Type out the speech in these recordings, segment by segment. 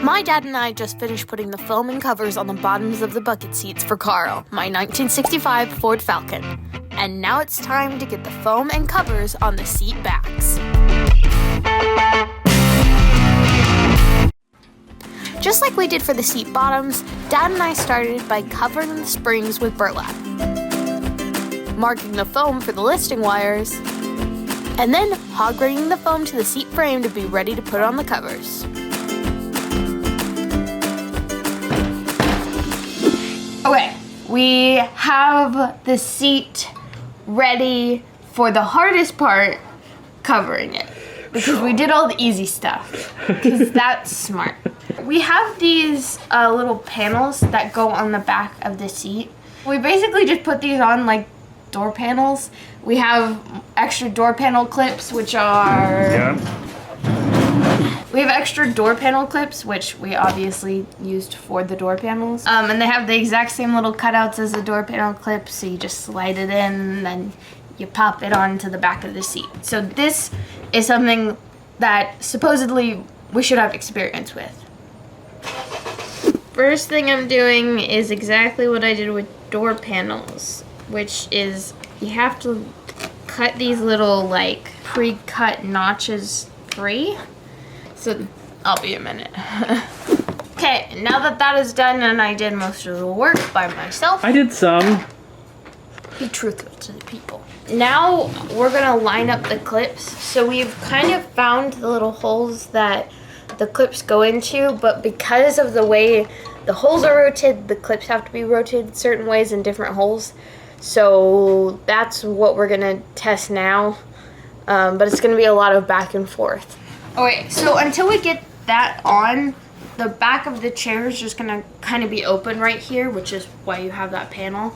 My dad and I just finished putting the foam and covers on the bottoms of the bucket seats for Carl, my 1965 Ford Falcon. And now it's time to get the foam and covers on the seat backs. Just like we did for the seat bottoms, Dad and I started by covering the springs with burlap, marking the foam for the listing wires, and then hog ringing the foam to the seat frame to be ready to put on the covers. Okay, we have the seat ready for the hardest part, covering it. Because we did all the easy stuff. Because that's smart. We have these little panels that go on the back of the seat. We basically just put these on like door panels. We have extra door panel clips, which are... Yeah. We have extra door panel clips, which we obviously used for the door panels. And they have the exact same little cutouts as the door panel clips, so you just slide it in and then you pop it onto the back of the seat. So this is something that supposedly we should have experience with. First thing I'm doing is exactly what I did with door panels, which is you have to cut these little like pre-cut notches free. So I'll be a minute. Okay, now that that is done and I did most of the work by myself. I did some. Be truthful to the people. Now we're gonna line up the clips. So we've kind of found the little holes that the clips go into, but because of the way the holes are rotated, the clips have to be rotated certain ways in different holes. So that's what we're gonna test now. But it's gonna be a lot of back and forth. Okay, so until we get that on, the back of the chair is just gonna kind of be open right here, which is why you have that panel.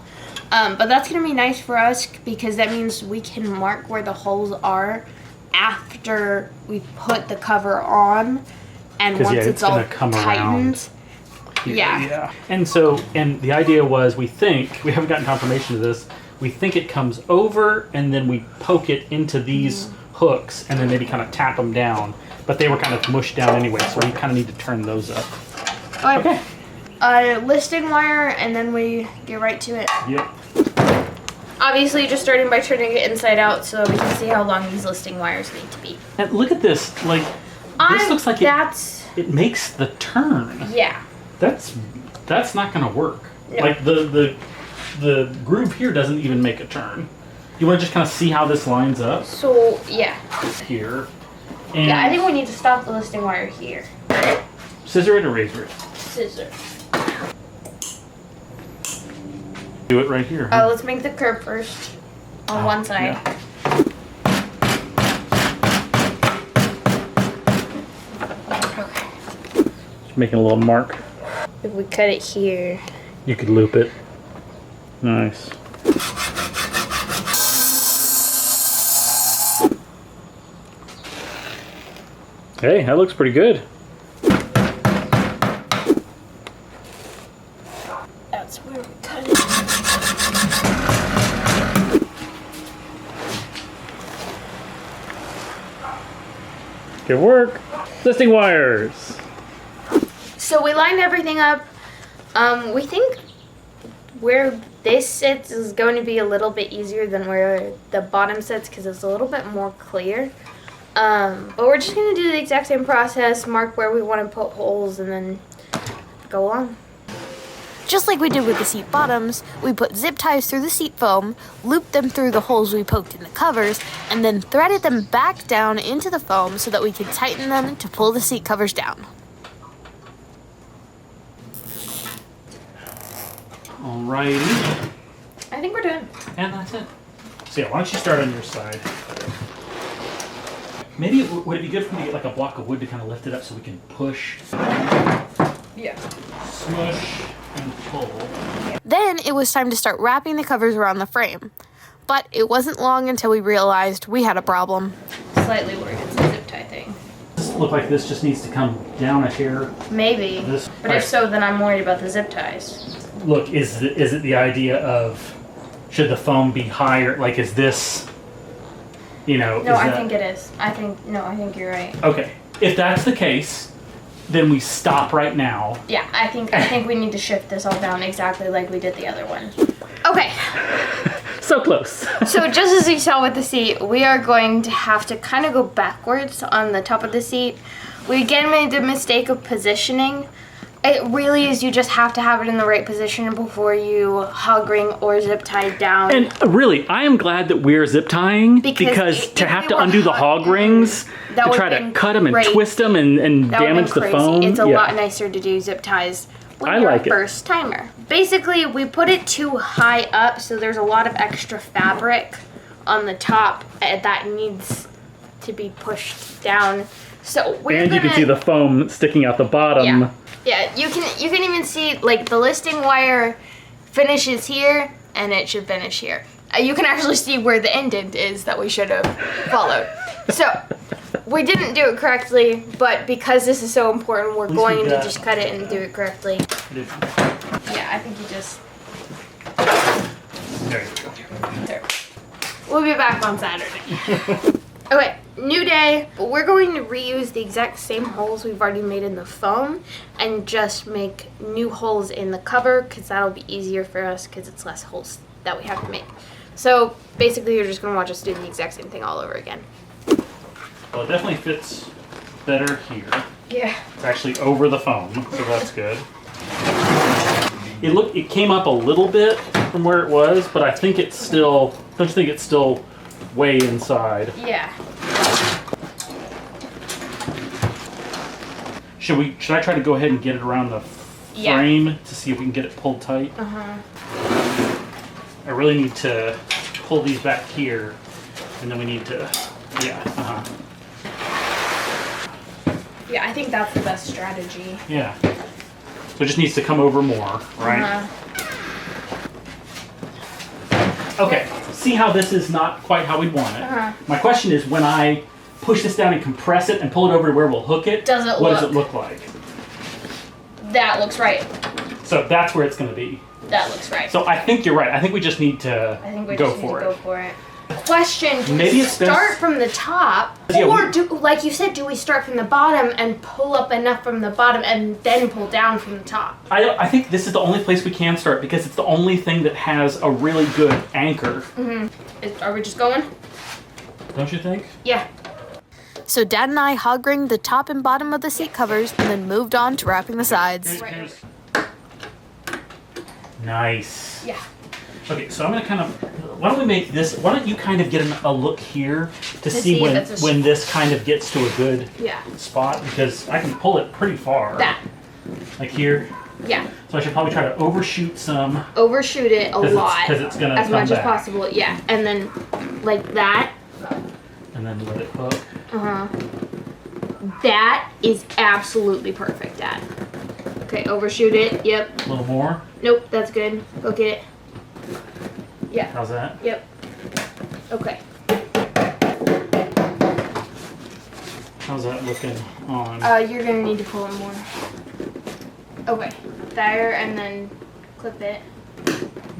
But that's gonna be nice for us because that means we can mark where the holes are after we put the cover on, and once it's all tightened. Yeah. And so, and the idea was, we haven't gotten confirmation of this, we think it comes over and then we poke it into these hooks and then maybe kind of tap them down. But they were kind of mushed down anyway, so we kind of need to turn those up. Okay. Listing wire, and then we get right to it. Yep. Obviously, just starting by turning it inside out so we can see how long these listing wires need to be. And look at this. Like, this looks like it makes the turn. Yeah. That's not going to work. No. Like, the groove here doesn't even make a turn. You want to just kind of see how this lines up? So, yeah. Here. And yeah, I think we need to stop the listing wire here. Scissor it or razor it? Scissor. Do it right here. Huh? Let's make the curve first on one side. Yeah. Okay. Just making a little mark. If we cut it here, you could loop it. Nice. Hey, that looks pretty good. That's where we cut it. Good work. Listing wires. So we lined everything up. We think where this sits is going to be a little bit easier than where the bottom sits because it's a little bit more clear. But we're just going to do the exact same process, mark where we want to put holes, and then go on. Just like we did with the seat bottoms, we put zip ties through the seat foam, looped them through the holes we poked in the covers, and then threaded them back down into the foam so that we could tighten them to pull the seat covers down. Alrighty. I think we're done. And that's it. So yeah, why don't you start on your side? Maybe would it be good for me to get like a block of wood to kind of lift it up so we can push? Yeah. Smush and pull. Then it was time to start wrapping the covers around the frame. But it wasn't long until we realized we had a problem. Slightly worried it's a zip tie thing. Does it look like this just needs to come down a hair? Maybe. But if so, then I'm worried about the zip ties. Look, is it the idea of should the foam be higher? Like, is this, you know? No, I think it is. I think you're right. Okay. If that's the case, then we stop right now. Yeah, I think we need to shift this all down exactly like we did the other one. Okay. So close. So just as you saw with the seat, we are going to have to kind of go backwards on the top of the seat. We again made the mistake of positioning. It really is, you just have to have it in the right position before you hog ring or zip tie down. And really, I am glad that we're zip tying because to have to undo the hog rings, to try to cut them and twist them and damage the foam. It's a lot nicer to do zip ties when you're a first timer. Basically, we put it too high up, so there's a lot of extra fabric on the top that needs to be pushed down. So you can see the foam sticking out the bottom. Yeah, you can even see like the listing wire finishes here, and it should finish here. You can actually see where the indent is that we should have followed. So we didn't do it correctly, but because this is so important, we're going to just cut it and do it correctly. Yeah, I think you just. There you go. There. We'll be back on Saturday. Okay, new day. We're going to reuse the exact same holes we've already made in the foam and just make new holes in the cover because that'll be easier for us because it's less holes that we have to make. So basically you're just going to watch us do the exact same thing all over again. Well, it definitely fits better here. Yeah. It's actually over the foam, so that's good. It came up a little bit from where it was, but I think it's still, don't you think it's still way inside? Yeah. Should I try to go ahead and get it around the frame to see if we can get it pulled tight? I really need to pull these back here, and then we need to, yeah, I think that's the best strategy. Yeah. So it just needs to come over more, right? Okay, see how this is not quite how we want it. My question is, when I push this down and compress it and pull it over to where we'll hook it, what does it look like? That looks right. So that's where it's going to be. That looks right. So I think you're right. I think we just need to go for it. Question, do we start from the top, or like you said, do we start from the bottom and pull up enough from the bottom and then pull down from the top? I think this is the only place we can start because it's the only thing that has a really good anchor. Are we just going? Don't you think? Yeah. So Dad and I hog ringed the top and bottom of the seat covers and then moved on to wrapping the sides. Nice. Yeah. Okay, so I'm going to kind of, why don't we make this, why don't you kind of get a look here to see when this kind of gets to a good spot, because I can pull it pretty far. Like here. Yeah. So I should probably try to overshoot some. Overshoot it a lot. Because it's going to as much as possible, yeah. And then like that. And then let it hook. That is absolutely perfect, Dad. Okay, overshoot it, yep. A little more? Nope, that's good. Hook it. Yeah. How's that? Yep. Okay. How's that looking on? You're gonna need to pull it more. Okay. There, and then clip it.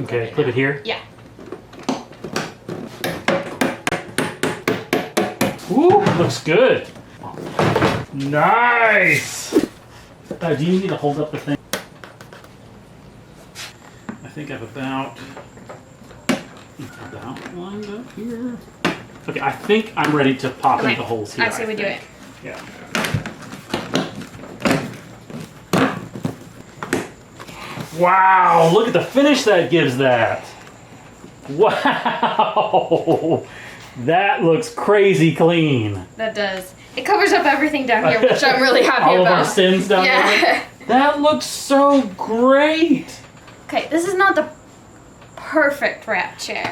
Okay, clip it here? Yeah. Ooh, looks good. Nice! Do you need to hold up the thing? I think I've about lined up here. Okay, I think I'm ready to pop into holes here. I say we do it. Yeah. Wow, look at the finish that gives that. Wow. That looks crazy clean. That does. It covers up everything down here, which I'm really happy All about. All of our sins down there. That looks so great. Okay, this is not the perfect wrap chair.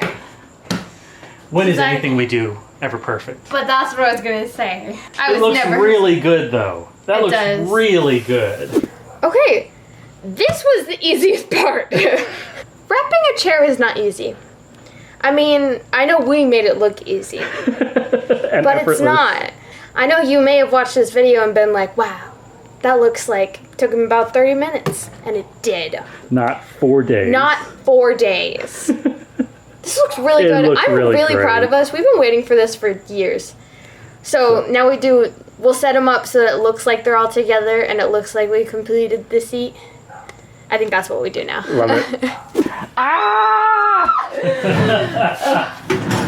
When is anything we do ever perfect? But that's what I was going to say. It looks really good, though. That looks really good. Okay, this was the easiest part. Wrapping a chair is not easy. I mean, I know we made it look easy, but it's not. I know you may have watched this video and been like, wow, that looks like it took him about 30 minutes. And it did. Not 4 days. Not 4 days. This looks really good. I'm really proud of us. We've been waiting for this for years. So now we do we'll set them up so that it looks like they're all together and it looks like we completed the seat. I think that's what we do now. Love it. Ah!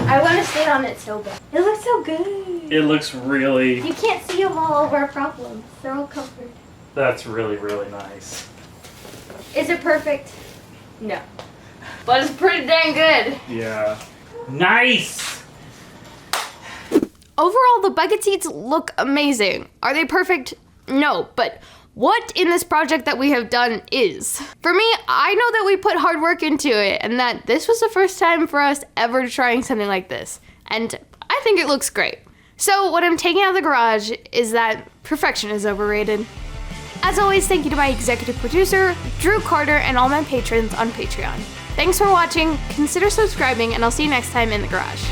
I want to sit on it so bad. It looks so good. It looks really... You can't see them all of our problems. They're all covered. That's really, really nice. Is it perfect? No. But it's pretty dang good. Yeah. Nice! Overall, the bucket seats look amazing. Are they perfect? No, but what in this project that we have done is. For me, I know that we put hard work into it and that this was the first time for us ever trying something like this. And I think it looks great. So what I'm taking out of the garage is that perfection is overrated. As always, thank you to my executive producer, Drew Carter, and all my patrons on Patreon. Thanks for watching, consider subscribing, and I'll see you next time in the garage.